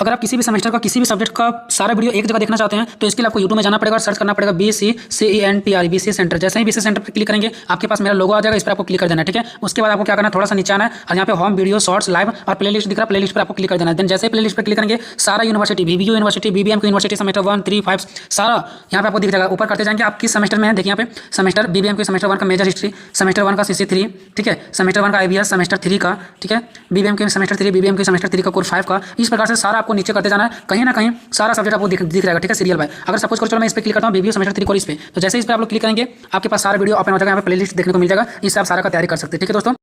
अगर आप किसी भी सेमेस्टर का किसी भी सब्जेक्ट का सारा वीडियो एक जगह देखना चाहते हैं तो इसके लिए आपको यूट्यूब में जाना पड़ेगा और सर्च करना पड़ेगा BCCENTRE BC सेंटर। जैसे ही BC सेंटर पर क्लिक करेंगे आपके पास मेरा लोगो आ जाएगा, इस पर आपको क्लिक कर देना है। ठीक है, उसके बाद आपको क्या करना है, थोड़ा सा नीचे आना है और यहाँ पे होम वीडियो शॉर्ट्स लाइव और प्लेलिस्ट दिख रहा है, प्लेलिस्ट पर आपको क्लिक कर देना है। देन जैसे ही प्लेलिस्ट पर क्लिक करेंगे सारा university BBU university BBM university semester 1 3 5 सारा यहाँ पे आपको दिख जाएगा। ऊपर करते जाएंगे आप किस सेमेस्टर में है, देखिए यहाँ पे सेमेस्टर BBM के सेमेस्टर 1 का मेजर हिस्ट्री, सेमेस्टर 1 का CC3, ठीक है, सेमेस्टर 1 का IBS, सेमेस्टर 3 का, ठीक है, BBM के सेमेस्टर 3, BBM के सेमेस्टर 3 का कोर 5 का। इस प्रकार से सारा आपको नीचे करते जाना है, कहीं ना कहीं सारा सब्जेक्ट आपको दिख जाएगा। ठीक है, सीरियल बाय। अगर सपोज करो चलो मैं इस पर क्लिक करता हूँ BBU सेमेस्टर 3 कोर इस पे, तो जैसे इस पर आप लोग क्लिक करेंगे आपके पास सारा वीडियो ओपन हो जाएगा, यहाँ पे प्लेलिस्ट देखने को मिल जाएगा, इससे आप सारा का तैयारी कर सकते हैं। ठीक है दोस्तों।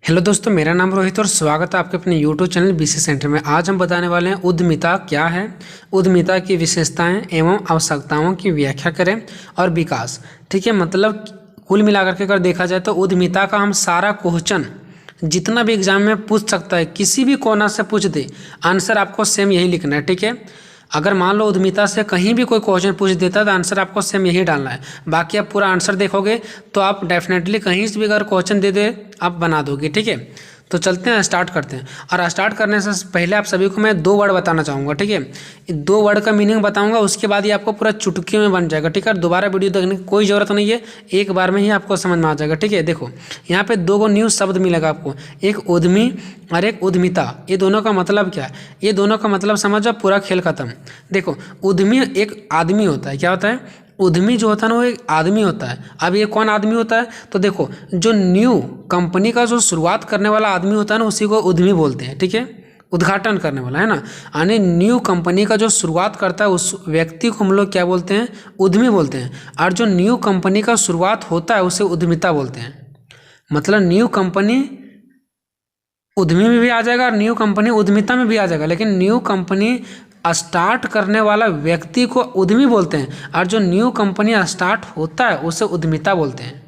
हेलो दोस्तों, मेरा नाम रोहित और स्वागत है आपके अपने यूट्यूब चैनल BC सेंटर में। आज हम बताने वाले हैं उद्यमिता क्या है, उद्यमिता की विशेषताएं एवं आवश्यकताओं की व्याख्या करें और विकास। ठीक है, मतलब कुल मिलाकर के अगर देखा जाए तो उद्यमिता का हम सारा क्वेश्चन जितना भी एग्जाम में पूछ सकता है, किसी भी कोना से पूछ दे, आंसर आपको सेम यही लिखना है। ठीक है, अगर मान लो उद्यमिता से कहीं भी कोई क्वेश्चन पूछ देता है तो आंसर आपको सेम यही डालना है। बाकी आप पूरा आंसर देखोगे तो आप डेफिनेटली कहीं से भी अगर क्वेश्चन दे दे आप बना दोगे। ठीक है, तो चलते हैं, स्टार्ट करते हैं। और स्टार्ट करने से पहले आप सभी को मैं 2 वर्ड बताना चाहूँगा। ठीक है, 2 वर्ड का मीनिंग बताऊँगा, उसके बाद ये आपको पूरा चुटकी में बन जाएगा। ठीक है, दोबारा वीडियो देखने की कोई ज़रूरत नहीं है, एक बार में ही आपको समझ में आ जाएगा। ठीक है, देखो यहाँ पे 2 न्यू शब्द मिलेगा आपको, एक उद्यमी और एक उद्यमिता। ये दोनों का मतलब क्या है, ये दोनों का मतलब समझो, पूरा खेल खत्म। देखो उद्यमी एक आदमी होता है, क्या होता है, उद्यमी जो होता है ना वो एक आदमी होता है। अब ये कौन आदमी होता है, तो देखो जो न्यू कंपनी का जो शुरुआत करने वाला आदमी होता है ना उसी को उद्यमी बोलते हैं। ठीक है, उद्घाटन करने वाला है ना, यानी न्यू कंपनी का जो शुरुआत करता है उस व्यक्ति को हम लोग क्या बोलते हैं, उद्यमी बोलते हैं। और जो न्यू कंपनी का शुरुआत होता है उसे उद्यमिता बोलते हैं। मतलब न्यू कंपनी उद्यमी में भी आ जाएगा और न्यू कंपनी उद्यमिता में भी आ जाएगा, लेकिन न्यू कंपनी स्टार्ट करने वाला व्यक्ति को उद्यमी बोलते हैं और जो न्यू कंपनी स्टार्ट होता है उसे उद्यमिता बोलते हैं।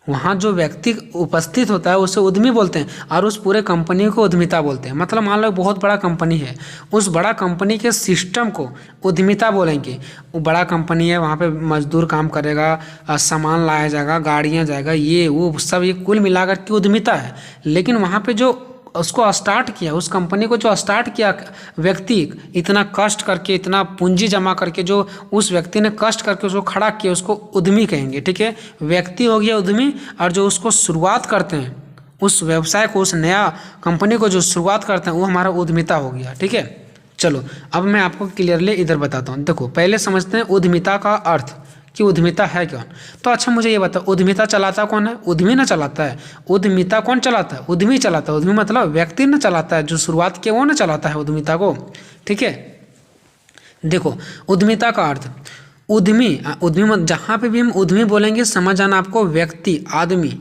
वहाँ जो व्यक्ति उपस्थित होता है उसे उद्यमी बोलते हैं और उस पूरे कंपनी को उद्यमिता बोलते हैं। मतलब मान लो बहुत बड़ा कंपनी है, उस बड़ा कंपनी के सिस्टम को उद्यमिता बोलेंगे। वो बड़ा कंपनी है, वहाँ पे मजदूर काम करेगा, सामान लाया जाएगा, गाड़ियाँ जाएगा, ये वो सब, ये कुल मिलाकर के उद्यमिता है। लेकिन वहाँ पे जो उसको स्टार्ट किया, उस कंपनी को जो स्टार्ट किया व्यक्ति, इतना कष्ट करके, इतना पूंजी जमा करके, जो उस व्यक्ति ने कष्ट करके उसको खड़ा किया, उसको उद्यमी कहेंगे। ठीक है, व्यक्ति हो गया उद्यमी, और जो उसको शुरुआत करते हैं उस व्यवसाय को, उस नया कंपनी को जो शुरुआत करते हैं वो हमारा उद्यमिता हो गया। ठीक है, चलो अब मैं आपको क्लियरली इधर बताता हूँ। देखो पहले समझते हैं उद्यमिता का अर्थ कि उद्यमिता है क्या। तो अच्छा मुझे ये बताओ, उद्यमिता चलाता कौन है, उद्यमी ना चलाता है। उद्यमिता कौन चलाता है, उद्यमी चलाता है। उद्यमी मतलब व्यक्ति ना चलाता है, जो शुरुआत किया वो ना चलाता है उद्यमिता को। ठीक है, देखो उद्यमिता का अर्थ, उद्यमी उद्यमी जहाँ पे भी हम उद्यमी बोलेंगे समझ आना आपको, व्यक्ति आदमी।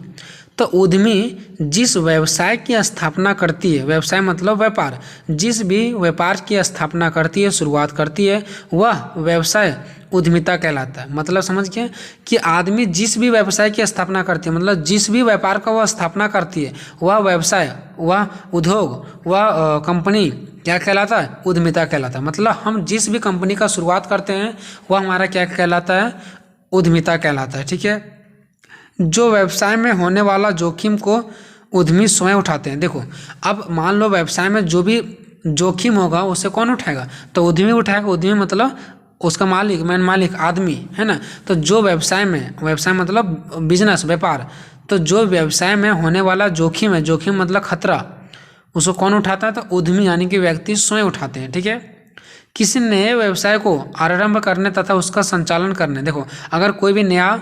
तो उद्यमी जिस व्यवसाय की स्थापना करती है, व्यवसाय मतलब व्यापार, जिस भी व्यापार की स्थापना करती है, शुरुआत करती है, वह व्यवसाय उद्यमिता कहलाता है। मतलब समझ गए कि आदमी जिस भी व्यवसाय की स्थापना करती है, मतलब जिस भी व्यापार का वह स्थापना करती है, वह व्यवसाय, वह उद्योग, वह कंपनी क्या कहलाता है, उद्यमिता कहलाता है। मतलब हम जिस भी कंपनी का शुरुआत करते हैं वह हमारा क्या कहलाता है, उद्यमिता कहलाता है। ठीक है, जो व्यवसाय में होने वाला जोखिम को उद्यमी स्वयं उठाते हैं। देखो अब मान लो व्यवसाय में जो भी जोखिम होगा उसे कौन उठाएगा, तो उद्यमी उठाएगा। उद्यमी मतलब उसका मालिक, मेन मालिक आदमी है ना। तो जो व्यवसाय में, व्यवसाय मतलब बिजनेस, व्यापार, तो जो व्यवसाय में होने वाला जोखिम है, जोखिम मतलब खतरा, उसको कौन उठाता है, तो उद्यमी यानी कि व्यक्ति स्वयं उठाते हैं। ठीक है, किसी नए व्यवसाय को आरंभ करने तथा उसका संचालन करने, देखो अगर कोई भी नया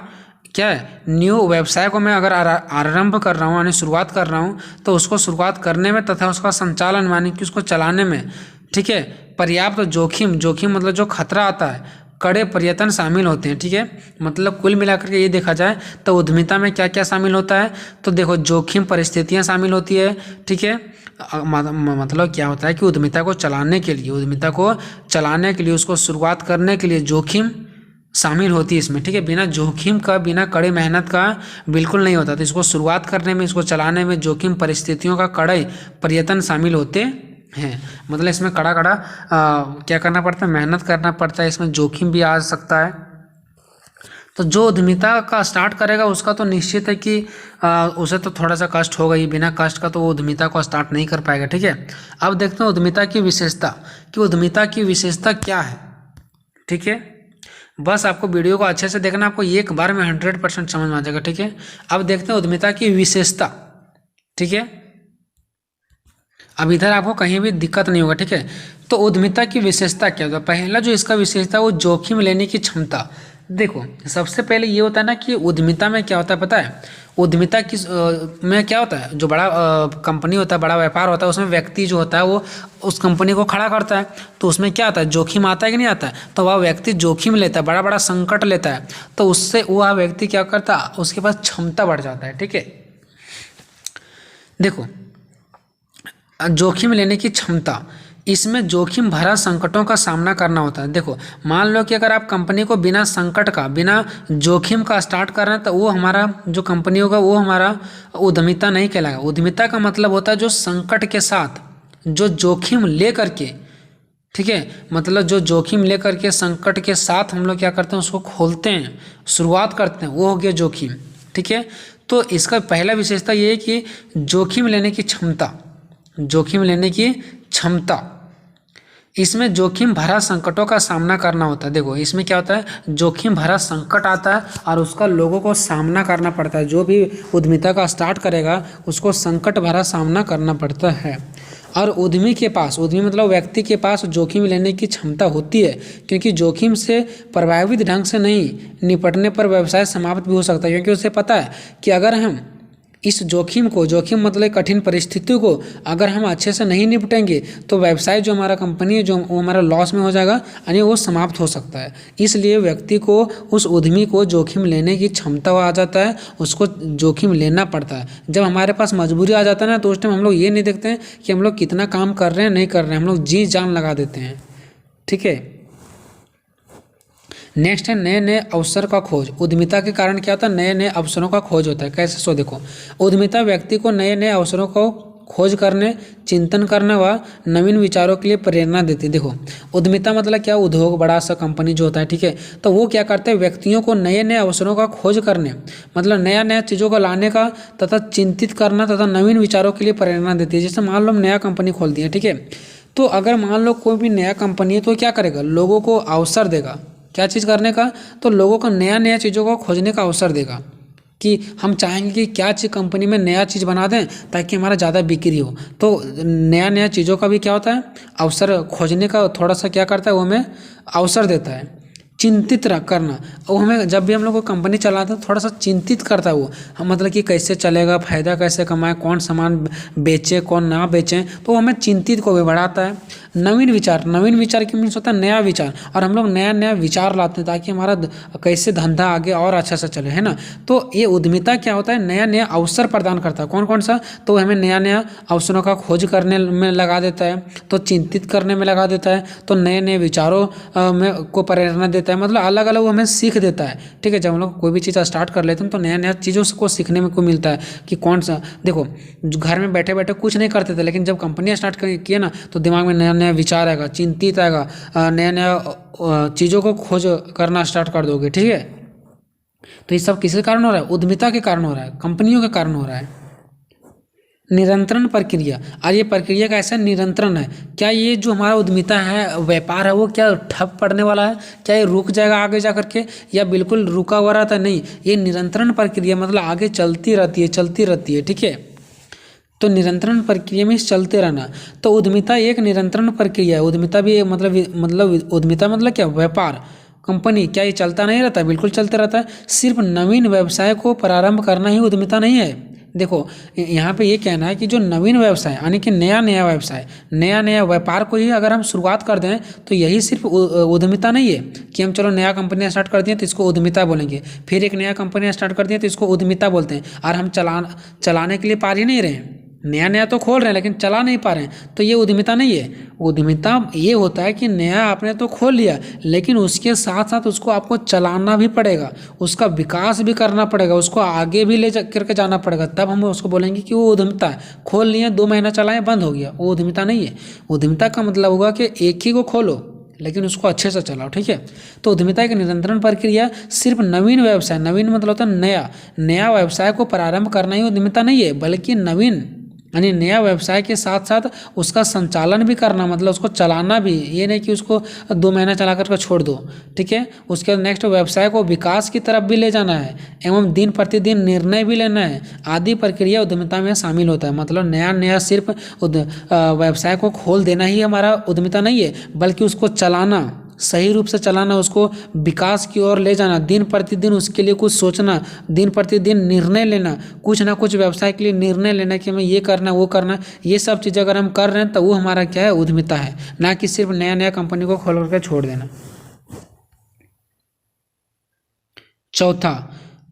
क्या है, न्यू व्यवसाय को मैं अगर आरंभ कर रहा हूँ यानी शुरुआत कर रहा हूँ, तो उसको शुरुआत करने में तथा उसका संचालन यानी कि उसको चलाने में, ठीक है, पर्याप्त जोखिम, जोखिम मतलब जो खतरा आता है, कड़े प्रयत्न शामिल होते हैं। ठीक है, मतलब कुल मिलाकर के ये देखा जाए तो उद्यमिता में क्या क्या शामिल होता है, तो देखो जोखिम परिस्थितियाँ शामिल होती है। ठीक है, मतलब क्या होता है कि उद्यमिता को चलाने के लिए, उद्यमिता को चलाने के लिए, उसको शुरुआत करने के लिए जोखिम शामिल होती है इसमें। ठीक है, बिना जोखिम का, बिना कड़े मेहनत का बिल्कुल नहीं होता। तो इसको शुरुआत करने में, इसको चलाने में जोखिम परिस्थितियों का कड़े प्रयत्न शामिल होते हैं। मतलब इसमें कड़ा क्या करना पड़ता है, मेहनत करना पड़ता है, इसमें जोखिम भी आ सकता है। तो जो उद्यमिता का स्टार्ट करेगा उसका तो निश्चित है कि उसे तो थोड़ा सा कष्ट होगा ही, बिना कष्ट का तो वो उद्यमिता को स्टार्ट नहीं कर पाएगा। ठीक है, अब देखते हैं उद्यमिता की विशेषता, कि उद्यमिता की विशेषता क्या है। ठीक है, बस आपको वीडियो को अच्छे से देखना, आपको एक बार में 100% समझ में आ जाएगा। ठीक है, अब देखते हैं उद्यमिता की विशेषता। ठीक है, अब इधर आपको कहीं भी दिक्कत नहीं होगा। ठीक है, तो उद्यमिता की विशेषता क्या होता है? पहला जो इसका विशेषता वो जोखिम लेने की क्षमता। देखो, सबसे पहले ये होता है ना कि उद्यमिता में क्या होता है पता है? उद्यमिता की में क्या होता है, जो बड़ा कंपनी होता है, बड़ा व्यापार होता है, उसमें व्यक्ति जो होता है वो उस कंपनी को खड़ा करता है। तो उसमें क्या आता है, जोखिम आता है कि नहीं आता है? तो वह व्यक्ति जोखिम लेता है, बड़ा बड़ा संकट लेता है, तो उससे वह व्यक्ति क्या करता है, उसके पास क्षमता बढ़ जाता है। ठीक है, देखो जोखिम लेने की क्षमता, इसमें जोखिम भरा संकटों का सामना करना होता है। देखो, मान लो कि अगर आप कंपनी को बिना संकट का, बिना जोखिम का स्टार्ट कर रहे हैं, तो वो हमारा जो कंपनी होगा वो हमारा उद्यमिता नहीं कहलाएगा। उद्यमिता का मतलब होता है जो संकट के साथ, जो जोखिम ले करके, ठीक है, मतलब जो जोखिम ले करके संकट के साथ हम लोग क्या करते हैं, उसको खोलते हैं, शुरुआत करते हैं, वो हो गया जोखिम। ठीक है, तो इसका पहला विशेषता ये है कि जोखिम लेने की क्षमता, जोखिम लेने की क्षमता, इसमें जोखिम भरा संकटों का सामना करना होता है। देखो, इसमें क्या होता है, जोखिम भरा संकट आता है और उसका लोगों को सामना करना पड़ता है। जो भी उद्यमिता का स्टार्ट करेगा उसको संकट भरा सामना करना पड़ता है। और उद्यमी के पास, उद्यमी मतलब व्यक्ति के पास जोखिम लेने की क्षमता होती है, क्योंकि जोखिम से प्रभावित ढंग से नहीं निपटने पर व्यवसाय समाप्त भी हो सकता है। क्योंकि उसे पता है कि अगर हम इस जोखिम को, जोखिम मतलब कठिन परिस्थितियों को अगर हम अच्छे से नहीं निपटेंगे तो व्यवसाय जो हमारा कंपनी है, जो वो हमारा लॉस में हो जाएगा, यानी वो समाप्त हो सकता है। इसलिए व्यक्ति को, उस उद्यमी को जोखिम लेने की क्षमता आ जाता है, उसको जोखिम लेना पड़ता है। जब हमारे पास मजबूरी आ जाता है ना, तो उस टाइम हम लोग ये नहीं देखते हैं कि हम लोग कितना काम कर रहे हैं नहीं कर रहे हैं, हम लोग जी जान लगा देते हैं। ठीक है, नेक्स्ट है नए नए अवसर का खोज। उद्यमिता के कारण क्या होता है, नए नए अवसरों का खोज होता है। कैसे? सो देखो, उद्यमिता व्यक्ति को नए नए अवसरों को खोज करने, चिंतन करने व नवीन विचारों के लिए प्रेरणा देती है। देखो, उद्यमिता मतलब क्या, उद्योग, बड़ा सा कंपनी जो होता है, ठीक है, तो वो क्या करते हैं, व्यक्तियों को नए नए अवसरों का खोज करने, मतलब नया नया चीज़ों को लाने का तथा चिंतित करना तथा नवीन विचारों के लिए प्रेरणा देती है। जैसे मान लो हम नया कंपनी खोल दिए, ठीक है, तो अगर मान लो कोई भी नया कंपनी है तो क्या करेगा, लोगों को अवसर देगा, क्या चीज़ करने का, तो लोगों को नया नया चीज़ों को खोजने का अवसर देगा। कि हम चाहेंगे कि क्या चीज़ कंपनी में नया चीज़ बना दें ताकि हमारा ज़्यादा बिक्री हो। तो नया नया चीज़ों का भी क्या होता है, अवसर खोजने का थोड़ा सा क्या करता है, वो हमें अवसर देता है। चिंतित करना, वो हमें जब भी हम लोग को कंपनी चलाते हैं थोड़ा सा चिंतित करता है वो, हम मतलब कि कैसे चलेगा, फ़ायदा कैसे कमाएं, कौन सामान बेचें कौन ना बेचें, तो हमें चिंतित को भी बढ़ाता है। नवीन विचार, नवीन विचार की मीन्स होता है नया विचार, और हम लोग नया नया विचार लाते हैं ताकि हमारा कैसे धंधा आगे और अच्छा से चले, है ना। तो ये उद्यमिता क्या होता है, नया नया अवसर प्रदान करता है। कौन कौन सा, तो हमें नया नया अवसरों का खोज करने में लगा देता है, तो चिंतित करने में लगा देता है, तो नए नए विचारों में को प्रेरणा देता है, मतलब अलग अलग वो हमें सीख देता है। ठीक है, जब हम लोग कोई भी चीज़ स्टार्ट कर लेते हैं तो नया नया चीज़ों को सीखने में को मिलता है कि कौन सा, देखो घर में बैठे बैठे कुछ नहीं करते थे, लेकिन जब कंपनियां स्टार्ट किए ना तो दिमाग में नया नया विचार आएगा, चिंतित आएगा, नया नया चीज़ों को खोज करना स्टार्ट कर दोगे। ठीक है, तो ये सब किसके कारण हो रहा है, उद्यमिता के कारण हो रहा है, कंपनियों के कारण हो रहा है। निरंतरण प्रक्रिया, और ये प्रक्रिया कैसा निरंतरण है, क्या ये जो हमारा उद्यमिता है, व्यापार है, वो क्या ठप पड़ने वाला है, क्या ये रुक जाएगा आगे जा करके, या बिल्कुल रुका हुआ रहता है, नहीं, ये निरंतरण प्रक्रिया मतलब आगे चलती रहती है, चलती रहती है। ठीक है, तो निरंतरण प्रक्रिया में चलते रहना, तो उद्यमिता एक निरंतरण प्रक्रिया है। उद्यमिता भी मतलब उद्यमिता मतलब क्या, व्यापार, कंपनी, क्या ये चलता नहीं रहता, बिल्कुल चलते रहता है। सिर्फ नवीन व्यवसाय को प्रारंभ करना ही उद्यमिता नहीं है। देखो यहाँ पे ये कहना है कि जो नवीन व्यवसाय यानी कि नया नया व्यवसाय, नया नया व्यापार को ही अगर हम शुरुआत कर दें तो यही सिर्फ उद्यमिता नहीं है कि हम चलो नया कंपनी स्टार्ट कर दिए तो इसको उद्यमिता बोलेंगे, फिर एक नया कंपनी स्टार्ट कर दिए तो इसको उद्यमिता बोलते हैं, और हम चलाने के लिए पा ही नहीं रहे हैं, नया नया तो खोल रहे हैं लेकिन चला नहीं पा रहे हैं, तो ये उद्यमिता नहीं है। उद्यमिता ये होता है कि नया आपने तो खोल लिया लेकिन उसके साथ साथ उसको आपको चलाना भी पड़ेगा, उसका विकास भी करना पड़ेगा, उसको आगे भी ले करके जाना पड़ेगा, तब हम उसको बोलेंगे कि वो उद्यमिता है। खोल लिए 2 महीना चलाएं बंद हो गया, वो उद्यमिता नहीं है। उद्यमिता का मतलब होगा कि एक ही को खोलो लेकिन उसको अच्छे से चलाओ, ठीक है। तो उद्यमिता एक निरंतर प्रक्रिया, सिर्फ नवीन व्यवसाय, नवीन मतलब होता है नया, नया व्यवसाय को प्रारंभ करना ही उद्यमिता नहीं है, बल्कि नवीन यानी नया व्यवसाय के साथ साथ उसका संचालन भी करना, मतलब उसको चलाना भी, ये नहीं कि उसको 2 महीना चला कर छोड़ दो, ठीक है। उसके नेक्स्ट व्यवसाय को विकास की तरफ भी ले जाना है एवं दिन प्रतिदिन निर्णय भी लेना है, आदि प्रक्रिया उद्यमिता में शामिल होता है। मतलब नया नया सिर्फ व्यवसाय को खोल देना ही हमारा उद्यमिता नहीं है, बल्कि उसको चलाना, सही रूप से चलाना, उसको विकास की ओर ले जाना, दिन प्रतिदिन उसके लिए कुछ सोचना, दिन प्रतिदिन निर्णय लेना, कुछ ना कुछ व्यवसाय के लिए निर्णय लेना कि हमें ये करना वो करना, ये सब चीज़ अगर हम कर रहे हैं तो वो हमारा क्या है, उद्यमिता है, ना कि सिर्फ नया नया कंपनी को खोल करके छोड़ देना। चौथा,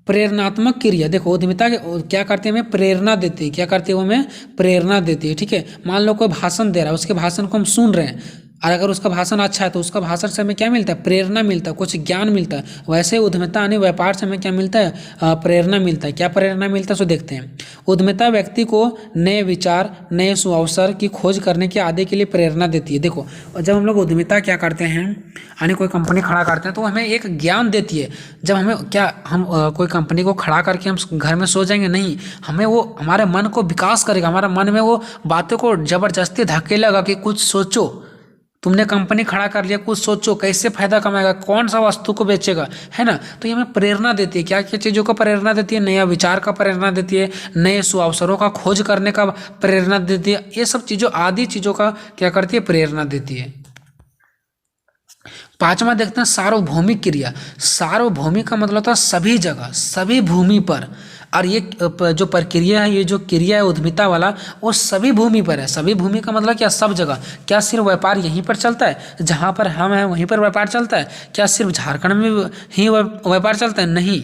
प्रेरणात्मक क्रिया। देखो उद्यमिता क्या करती है, हमें प्रेरणा देती है, क्या करती है वो, हमें प्रेरणा देती है, ठीक है। मान लो कोई भाषण दे रहा है, उसके भाषण को हम सुन रहे हैं, और अगर उसका भाषण अच्छा है तो उसका भाषण से हमें क्या मिलता है, प्रेरणा मिलता है, कुछ ज्ञान मिलता है। वैसे उद्यमिता यानी व्यापार से हमें क्या मिलता है, प्रेरणा मिलता है। क्या प्रेरणा मिलता है सो देखते हैं। उद्यमिता व्यक्ति को नए विचार, नए सुअवसर की खोज करने के आदि के लिए प्रेरणा देती है। देखो जब हम लोग उद्यमिता क्या करते हैं यानी कोई कंपनी खड़ा करते हैं तो हमें एक ज्ञान देती है। जब हमें क्या हम कोई कंपनी को खड़ा करके हम घर में सो जाएंगे नहीं, हमें वो हमारे मन को विकास करेगा, हमारे मन में वो बातों को जबरदस्ती धकेलेगा कि कुछ सोचो, तुमने कंपनी खड़ा कर लिया, कुछ सोचो कैसे फायदा कमाएगा, कौन सा वस्तु को बेचेगा, है ना। तो ये हमें प्रेरणा देती है। क्या क्या चीज़ों का प्रेरणा देती है, नया विचार का प्रेरणा देती है, नए सुअवसरों का खोज करने का प्रेरणा देती है। ये सब चीज़ों आदि चीज़ों का क्या करती है, प्रेरणा देती है। पांचवा देखते हैं सार्वभौमिक क्रिया। सार्वभौमिक का मतलब होता है सभी जगह, सभी भूमि पर, और ये जो प्रक्रिया है, ये जो क्रिया है उद्यमिता वाला, वो सभी भूमि पर है। सभी भूमि का मतलब क्या, सब जगह। क्या सिर्फ व्यापार यहीं पर चलता है, जहाँ पर हम हैं वहीं पर व्यापार चलता है? क्या सिर्फ झारखंड में ही व्यापार चलता है? नहीं,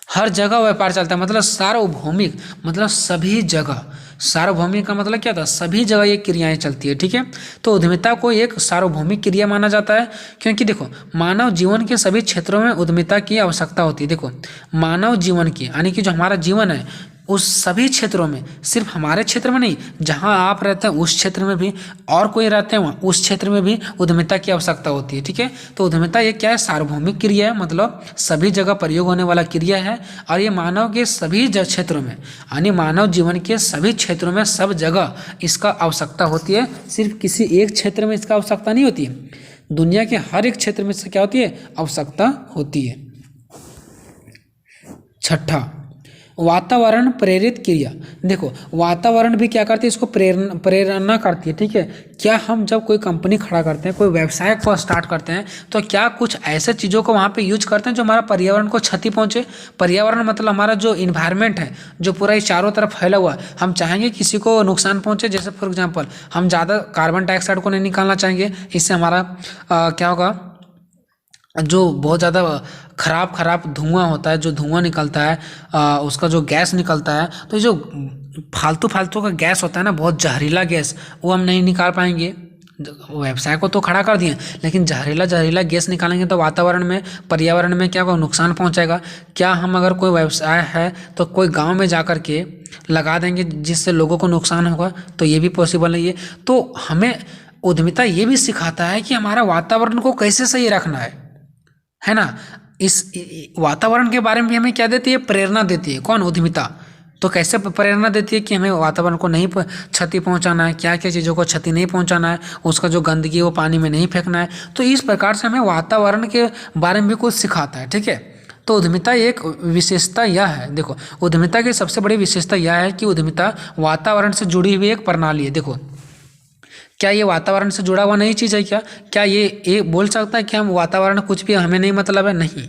हर जगह व्यापार चलता है। मतलब सार्वभौमिक मतलब सभी जगह। सार्वभौमिक का मतलब क्या था, सभी जगह ये क्रियाएं चलती है, ठीक है। तो उद्यमिता को एक सार्वभौमिक क्रिया माना जाता है, क्योंकि देखो मानव जीवन के सभी क्षेत्रों में उद्यमिता की आवश्यकता होती है। देखो मानव जीवन की यानी कि जो हमारा जीवन है उस सभी क्षेत्रों में, सिर्फ हमारे क्षेत्र में नहीं, जहां आप रहते हैं उस क्षेत्र में भी, और कोई रहते हैं वहाँ उस क्षेत्र में भी उद्यमिता की आवश्यकता होती है, ठीक है। तो उद्यमिता ये क्या है, सार्वभौमिक क्रिया है, मतलब सभी जगह प्रयोग होने वाला क्रिया है, और ये मानव के सभी क्षेत्रों में यानी मानव जीवन के सभी क्षेत्रों में, सब जगह इसका आवश्यकता होती है। सिर्फ किसी एक क्षेत्र में इसका आवश्यकता नहीं होती है, दुनिया के हर एक क्षेत्र में इससे क्या होती है, आवश्यकता होती है। छठा, वातावरण प्रेरित क्रिया। देखो वातावरण भी क्या करती है, इसको प्रेरणा करती है, ठीक है। क्या हम जब कोई कंपनी खड़ा करते हैं, कोई व्यवसाय को स्टार्ट करते हैं, तो क्या कुछ ऐसे चीज़ों को वहाँ पे यूज करते हैं जो हमारा पर्यावरण को क्षति पहुँचे? पर्यावरण मतलब हमारा जो इन्वायरमेंट है, जो पूरा इस चारों तरफ फैला हुआ है, हम चाहेंगे किसी को नुकसान पहुँचे? जैसे फॉर एग्जाम्पल हम ज़्यादा कार्बन डाइऑक्साइड को नहीं निकालना चाहेंगे, इससे हमारा क्या होगा, जो बहुत ज़्यादा खराब धुआं होता है, जो धुआं निकलता है, उसका जो गैस निकलता है, तो ये जो फालतू का गैस होता है ना, बहुत जहरीला गैस, वो हम नहीं निकाल पाएंगे। व्यवसाय को तो खड़ा कर दिए, लेकिन जहरीला गैस निकालेंगे तो वातावरण में, पर्यावरण में क्या होगा, नुकसान पहुंचेगा। क्या हम अगर कोई व्यवसाय है तो कोई गांव में जा कर के लगा देंगे जिससे लोगों को नुकसान होगा? तो ये भी पॉसिबल नहीं है। तो हमें उद्यमिता ये भी सिखाता है कि हमारा वातावरण को कैसे सही रखना है ना। इस वातावरण के बारे में भी हमें क्या देती है, प्रेरणा देती है। कौन, उद्यमिता। तो कैसे प्रेरणा देती है कि हमें वातावरण को नहीं क्षति पहुंचाना है, क्या क्या चीज़ों को क्षति नहीं पहुंचाना है, उसका जो गंदगी है वो पानी में नहीं फेंकना है। तो इस प्रकार से हमें वातावरण के बारे में भी कुछ सिखाता है, ठीक है। तो उद्यमिता एक विशेषता यह है, देखो उद्यमिता की सबसे बड़ी विशेषता यह है कि उद्यमिता वातावरण से जुड़ी हुई एक प्रणाली है। देखो क्या ये वातावरण से जुड़ा हुआ नई चीज़ है? क्या ये बोल सकता है कि हम वातावरण कुछ भी हमें नहीं मतलब है? नहीं,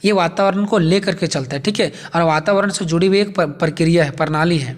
ये वातावरण को ले करके चलता है, ठीक है। और वातावरण से जुड़ी हुई एक प्रक्रिया है, प्रणाली है।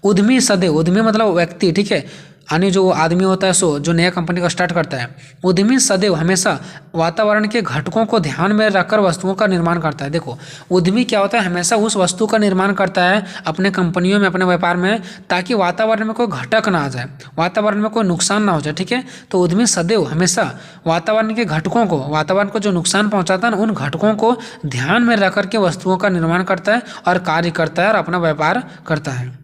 उद्यमी सदैव, उद्यमी मतलब व्यक्ति, ठीक है, यानी जो आदमी होता है सो जो नया कंपनी का स्टार्ट करता है, उद्यमी सदैव हमेशा वातावरण के घटकों को ध्यान में रखकर वस्तुओं का निर्माण करता है। देखो उद्यमी क्या होता है, हमेशा उस वस्तु का निर्माण करता है अपने कंपनियों में, अपने व्यापार में, ताकि वातावरण में कोई घटक ना आ जाए, वातावरण में कोई नुकसान ना हो जाए, ठीक है। तो उद्यमी सदैव हमेशा वातावरण के घटकों को, वातावरण को जो नुकसान पहुँचाता है ना, उन घटकों को ध्यान में रख करके वस्तुओं का निर्माण करता है और कार्य करता है और अपना व्यापार करता है।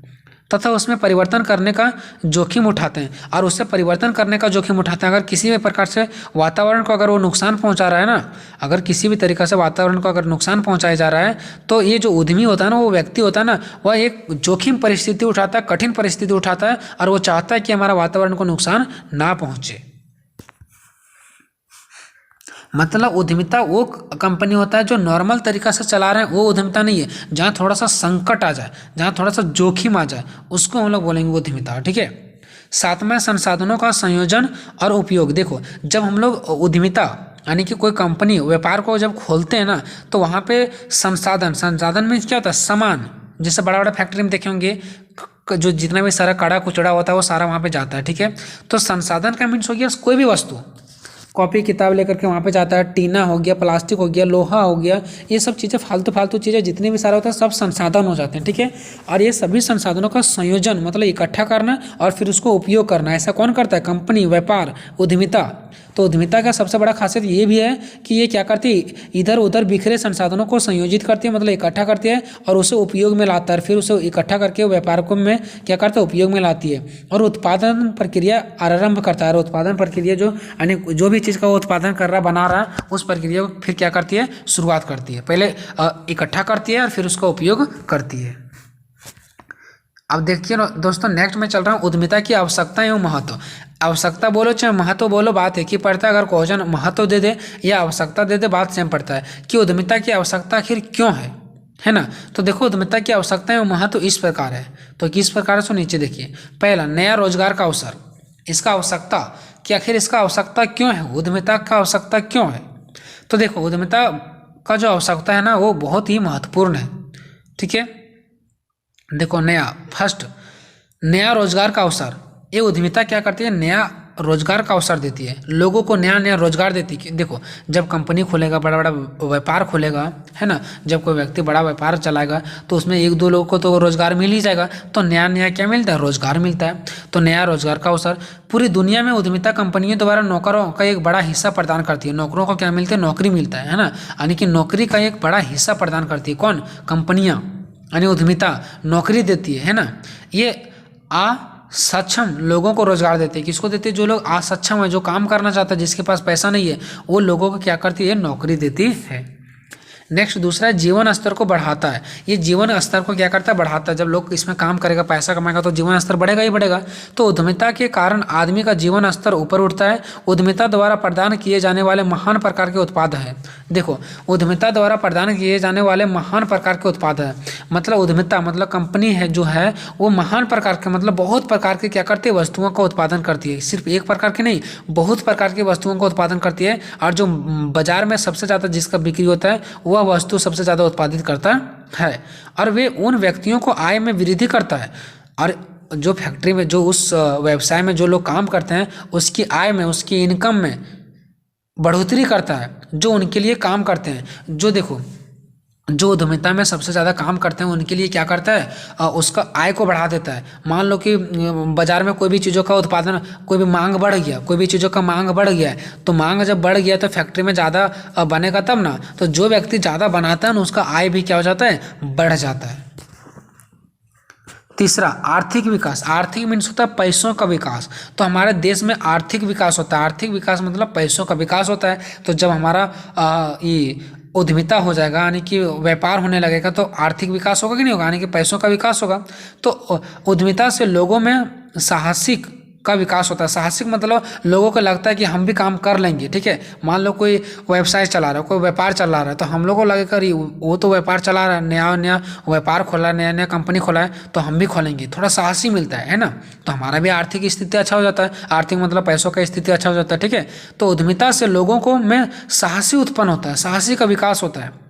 तथा उसमें परिवर्तन करने का जोखिम उठाते हैं, और उससे परिवर्तन करने का जोखिम उठाते हैं। अगर किसी भी प्रकार से वातावरण को अगर वो नुकसान पहुंचा रहा है ना, अगर किसी भी तरीक़ा से वातावरण को अगर नुकसान पहुंचाया जा रहा है, तो ये जो उद्यमी होता है ना, वो व्यक्ति होता है ना, वह एक जोखिम परिस्थिति उठाता है, कठिन परिस्थिति उठाता है, और वो चाहता है कि हमारा वातावरण को नुकसान ना पहुँचे। मतलब उद्यमिता वो कंपनी होता है जो नॉर्मल तरीका से चला रहे हैं, वो उद्यमिता नहीं है। जहाँ थोड़ा सा संकट आ जाए, जहाँ थोड़ा सा जोखिम आ जाए, उसको हम लोग बोलेंगे उद्यमिता। ठीक है। सातवां, संसाधनों का संयोजन और उपयोग। देखो, जब हम लोग उद्यमिता यानी कि कोई कंपनी व्यापार को जब खोलते हैं ना, तो वहाँ पे संसाधन में क्या होता है, सामान। जैसे बड़ा बड़ा फैक्ट्री में देखे होंगे, जो जितना भी सारा कड़ा कुचड़ा होता है वो सारा वहाँ पे जाता है। ठीक है। तो संसाधन का मीन्स हो गया कोई भी वस्तु, कॉपी किताब लेकर के वहाँ पे जाता है, टीना हो गया, प्लास्टिक हो गया, लोहा हो गया, ये सब चीज़ें फालतू चीज़ें जितने भी सारा होता है सब संसाधन हो जाते हैं। ठीक है। और ये सभी संसाधनों का संयोजन मतलब इकट्ठा करना और फिर उसको उपयोग करना, ऐसा कौन करता है, कंपनी, व्यापार, उद्यमिता। तो उद्यमिता का सबसे बड़ा खासियत ये भी है कि ये क्या करती है, इधर उधर बिखरे संसाधनों को संयोजित करती है, मतलब इकट्ठा करती है और उसे उपयोग में लाता है, फिर उसे इकट्ठा करके व्यापारिकों में क्या करता है, उपयोग में लाती है, और उत्पादन प्रक्रिया आरंभ करता है। और उत्पादन प्रक्रिया जो यानी जो भी चीज़ का वो उत्पादन कर रहा, बना रहा, उस प्रक्रिया को फिर क्या करती है, शुरुआत करती है। पहले इकट्ठा करती है और फिर उसका उपयोग करती है। अब देखिए दोस्तों, नेक्स्ट में चल रहा हूँ उद्यमिता की आवश्यकता एवं महत्व। आवश्यकता बोलो चाहे महत्व बोलो, बात एक ही पड़ता है। अगर क्वेश्चन महत्व दे दे या आवश्यकता दे दे, बात सेम पड़ता है कि उद्यमिता की आवश्यकता आखिर क्यों है ना। तो देखो, उद्यमिता की आवश्यकता एवं महत्व इस प्रकार है। तो किस प्रकार से, नीचे देखिए। पहला, नया रोजगार का अवसर। इसका आवश्यकता कि आखिर इसका आवश्यकता क्यों है, उद्यमिता का आवश्यकता क्यों है। तो देखो, उद्यमिता का जो आवश्यकता है ना, वो बहुत ही महत्वपूर्ण है। ठीक है। देखो, फर्स्ट, नया रोजगार का अवसर। ये उद्यमिता क्या करती है, नया रोजगार का अवसर देती है, लोगों को नया रोजगार देती है। देखो, जब कंपनी खोलेगा, बड़ा बड़ा व्यापार खोलेगा, है ना, जब कोई व्यक्ति बड़ा व्यापार चलाएगा तो उसमें एक दो लोगों को तो रोजगार मिल ही जाएगा। तो नया क्या मिलता है, रोजगार मिलता है। तो नया रोजगार का अवसर। पूरी दुनिया में उद्यमिता कंपनियों द्वारा नौकरों का एक बड़ा हिस्सा प्रदान करती है। नौकरों को क्या मिलता है, नौकरी मिलता है ना, यानी कि नौकरी का एक बड़ा हिस्सा प्रदान करती है। कौन, कंपनियाँ, यानी उद्यमिता नौकरी देती है ना। ये असक्षम लोगों को रोजगार देती है। किसको देती है, जो लोग असक्षम है, जो काम करना चाहता है, जिसके पास पैसा नहीं है, वो लोगों को क्या करती है, नौकरी देती है। नेक्स्ट, दूसरा है जीवन स्तर को बढ़ाता है। ये जीवन स्तर को क्या करता है, बढ़ाता है। जब लोग इसमें काम करेगा, पैसा कमाएगा, तो जीवन स्तर बढ़ेगा ही बढ़ेगा। तो उद्यमिता के कारण आदमी का जीवन स्तर ऊपर उठता है। उद्यमिता द्वारा प्रदान किए जाने वाले महान प्रकार के उत्पाद हैं। देखो, उद्यमिता द्वारा प्रदान किए जाने वाले महान प्रकार के उत्पाद है, मतलब उद्यमिता मतलब कंपनी है जो है, वो महान प्रकार के मतलब बहुत प्रकार के क्या करती है, वस्तुओं का उत्पादन करती है। सिर्फ एक प्रकार की नहीं, बहुत प्रकार की वस्तुओं का उत्पादन करती है। और जो बाजार में सबसे ज़्यादा जिसका बिक्री होता है, वह वस्तु सबसे ज़्यादा उत्पादित करता है। और वे उन व्यक्तियों को आय में वृद्धि करता है। और जो फैक्ट्री में, जो उस व्यवसाय में जो लोग काम करते हैं, उसकी आय में, उसकी इनकम में बढ़ोतरी करता है, जो उनके लिए काम करते हैं। जो देखो, जो उद्यमिता में सबसे ज़्यादा काम करते हैं, उनके लिए क्या करता है, उसका आय को बढ़ा देता है। मान लो कि बाज़ार में कोई भी चीज़ों का उत्पादन, कोई भी मांग बढ़ गया, कोई भी चीज़ों का मांग बढ़ गया है, तो मांग जब बढ़ गया तो फैक्ट्री में ज़्यादा बनेगा तब ना। तो जो व्यक्ति ज़्यादा बनाता है ना, उसका आय भी क्या हो जाता है, बढ़ जाता है। तीसरा, आर्थिक विकास। आर्थिक मीन्स होता है पैसों का विकास। तो हमारे देश में आर्थिक विकास होता है। आर्थिक विकास मतलब पैसों का विकास होता है। तो जब हमारा ये उद्यमिता हो जाएगा, यानी कि व्यापार होने लगेगा, तो आर्थिक विकास होगा कि नहीं होगा, यानी कि पैसों का विकास होगा। तो उद्यमिता से लोगों में साहसिक का विकास होता है। साहसिक मतलब लोगों को लगता है कि हम भी काम कर लेंगे। ठीक है। मान लो कोई व्यवसाय चला रहा है, कोई व्यापार चला रहा है, तो हम लोगों को लगेगा कि वो तो व्यापार चला रहा है, नया व्यापार खोला है, नया कंपनी खोला है, तो हम भी खोलेंगे। थोड़ा साहसी मिलता है ना। तो हमारा भी आर्थिक स्थिति अच्छा हो जाता है। आर्थिक मतलब पैसों का स्थिति अच्छा हो जाता है। ठीक है। तो उद्यमिता से लोगों को में साहसी उत्पन्न होता है, साहसी का विकास होता है,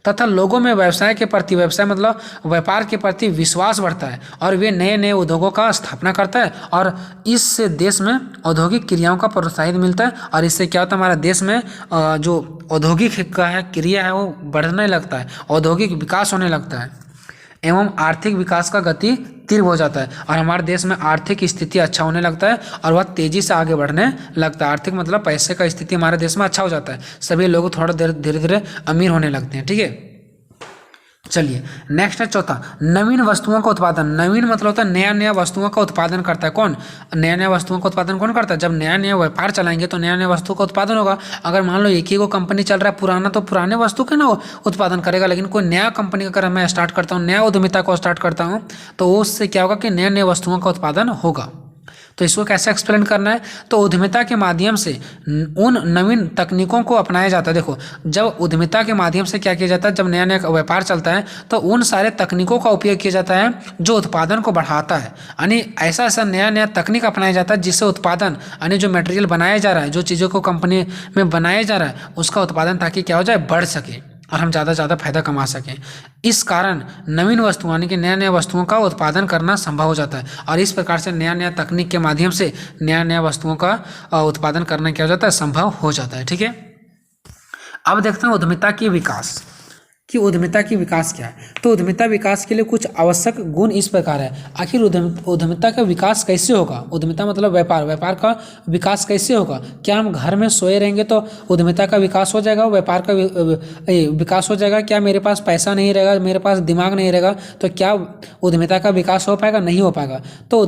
तथा लोगों में व्यवसाय के प्रति, व्यवसाय मतलब व्यापार के प्रति विश्वास बढ़ता है, और वे नए नए उद्योगों का स्थापना करता है। और इससे देश में औद्योगिक क्रियाओं का प्रोत्साहन मिलता है। और इससे क्या होता है, हमारा देश में जो औद्योगिक का है क्रिया है, वो बढ़ने लगता है, औद्योगिक विकास होने लगता है, एवं आर्थिक विकास का गति तीव्र हो जाता है। और हमारे देश में आर्थिक स्थिति अच्छा होने लगता है, और वह तेज़ी से आगे बढ़ने लगता है। आर्थिक मतलब पैसे का स्थिति हमारे देश में अच्छा हो जाता है। सभी लोग थोड़ा धीरे धीरे अमीर होने लगते हैं। ठीक है। चलिए नेक्स्ट है चौथा, नवीन वस्तुओं का उत्पादन। नवीन मतलब होता है नया नया वस्तुओं का उत्पादन करता है। कौन? नया नया वस्तुओं का उत्पादन कौन करता है? जब नया नया व्यापार चलाएंगे तो नया नया वस्तु का उत्पादन होगा। अगर मान लो एक ही को कंपनी चल रहा है पुराना, तो पुराने वस्तु का ना उत्पादन करेगा। लेकिन कोई नया कंपनी अगर मैं स्टार्ट करता हूँ, नया उद्यमिता को स्टार्ट करता हूँ, तो उससे क्या होगा कि नया नया वस्तुओं का उत्पादन होगा। तो इसको कैसे एक्सप्लेन करना है? तो उद्यमिता के माध्यम से उन नवीन तकनीकों को अपनाया जाता है। देखो, जब उद्यमिता के माध्यम से क्या किया जाता है, जब नया नया व्यापार चलता है तो उन सारे तकनीकों का उपयोग किया जाता है जो उत्पादन को बढ़ाता है। यानी ऐसा ऐसा नया नया तकनीक अपनाया जाता है जिससे उत्पादन, यानी जो मटेरियल बनाया जा रहा है, जो चीज़ों को कंपनी में बनाया जा रहा है, उसका उत्पादन ताकि क्या हो जाए, बढ़ सके और हम ज़्यादा से ज़्यादा फायदा कमा सकें। इस कारण नवीन वस्तुओं यानी कि नया नया वस्तुओं का उत्पादन करना संभव हो जाता है। और इस प्रकार से नया नया तकनीक के माध्यम से नया नया वस्तुओं का उत्पादन करना क्या हो जाता है, संभव हो जाता है। ठीक है, अब देखते हैं उद्यमिता की विकास कि उद्यमिता की विकास क्या है। तो उद्यमिता विकास के लिए कुछ आवश्यक गुण इस प्रकार है। आखिर उद्यमिता का विकास कैसे होगा? उद्यमिता मतलब व्यापार, व्यापार का विकास कैसे होगा? क्या हम घर में सोए रहेंगे तो उद्यमिता का विकास हो जाएगा, व्यापार का विकास हो जाएगा? क्या मेरे पास पैसा नहीं रहेगा, मेरे पास दिमाग नहीं रहेगा, तो क्या उद्यमिता का विकास हो पाएगा? नहीं हो पाएगा। तो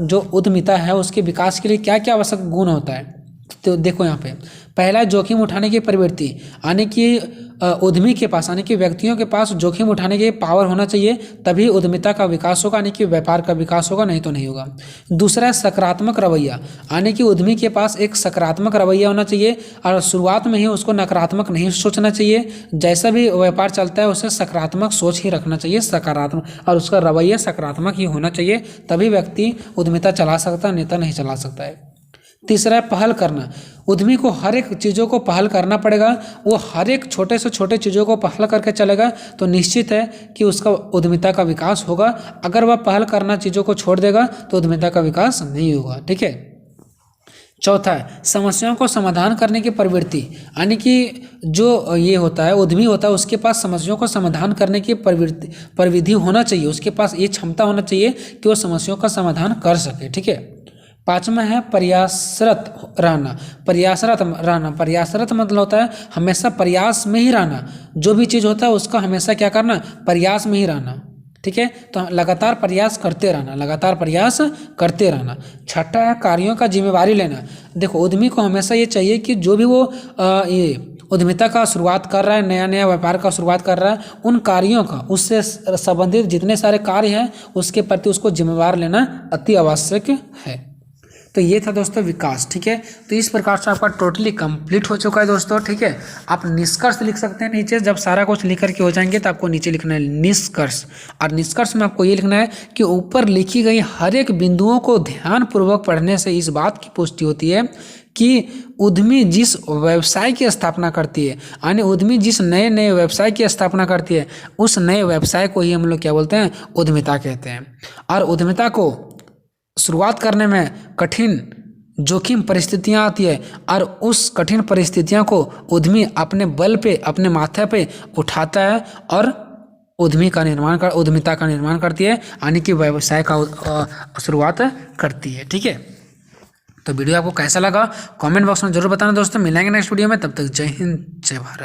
जो उद्यमिता है उसके विकास के लिए क्या क्या आवश्यक गुण होता है? तो देखो यहाँ पे पहला, जोखिम उठाने की प्रवृत्ति, यानी कि उद्यमी के पास, यानी कि व्यक्तियों के पास जोखिम उठाने की पावर होना चाहिए, तभी उद्यमिता का विकास होगा, यानी कि व्यापार का विकास होगा, नहीं तो नहीं होगा। दूसरा, सकारात्मक रवैया, यानी कि उद्यमी के पास एक सकारात्मक रवैया होना चाहिए और शुरुआत में ही उसको नकारात्मक नहीं सोचना चाहिए। जैसा भी व्यापार चलता है उसे सकारात्मक सोच ही रखना चाहिए, सकारात्मक, और उसका रवैया सकारात्मक ही होना चाहिए, तभी व्यक्ति उद्यमिता चला सकता है, नहीं तो नहीं चला सकता है। तीसरा है पहल करना, उद्यमी को हर एक चीज़ों को पहल करना पड़ेगा। वो हर एक छोटे से छोटे चीज़ों को पहल करके चलेगा तो निश्चित है कि उसका उद्यमिता का विकास होगा। अगर वह पहल करना चीज़ों को छोड़ देगा तो उद्यमिता का विकास नहीं होगा। ठीक है, चौथा है समस्याओं को समाधान करने की प्रवृत्ति, यानी कि जो ये होता है उद्यमी होता है उसके पास समस्याओं को समाधान करने की प्रविधि होना चाहिए, उसके पास ये क्षमता होना चाहिए कि वो समस्याओं का समाधान कर सके। ठीक है, पांचवा है प्रयासरत रहना। प्रयासरत मतलब होता है हमेशा प्रयास में ही रहना। जो भी चीज़ होता है उसका हमेशा क्या करना, प्रयास में ही रहना। ठीक है, तो लगातार प्रयास करते रहना, लगातार प्रयास करते रहना। छठा है कार्यों का जिम्मेवारी लेना। देखो, उद्यमी को हमेशा ये चाहिए कि जो भी वो ये उद्यमिता का शुरुआत कर रहा है, नया नया व्यापार का शुरुआत कर रहा है, उन कार्यों का, उससे संबंधित जितने सारे कार्य हैं उसके प्रति उसको जिम्मेवार लेना अति आवश्यक है। तो ये था दोस्तों विकास। ठीक है, तो इस प्रकार से आपका टोटली कंप्लीट हो चुका है दोस्तों। ठीक है, आप निष्कर्ष लिख सकते हैं नीचे। जब सारा कुछ लिख करके हो जाएंगे तो आपको नीचे लिखना है निष्कर्ष, और निष्कर्ष में आपको ये लिखना है कि ऊपर लिखी गई हर एक बिंदुओं को ध्यानपूर्वक पढ़ने से इस बात की पुष्टि होती है कि उद्यमी जिस व्यवसाय की स्थापना करती है, यानी उद्यमी जिस नए नए व्यवसाय की स्थापना करती है, उस नए व्यवसाय को ही हम लोग क्या बोलते हैं, उद्यमिता कहते हैं। और उद्यमिता को शुरुआत करने में कठिन जोखिम परिस्थितियां आती है, और उस कठिन परिस्थितियों को उद्यमी अपने बल पे, अपने माथे पे उठाता है और उद्यमिता का निर्माण करती है, यानी कि व्यवसाय का शुरुआत करती है। ठीक है, तो वीडियो आपको कैसा लगा कमेंट बॉक्स में जरूर बताना दोस्तों। मिलेंगे नेक्स्ट वीडियो में, तब तक जय हिंद जय भारत।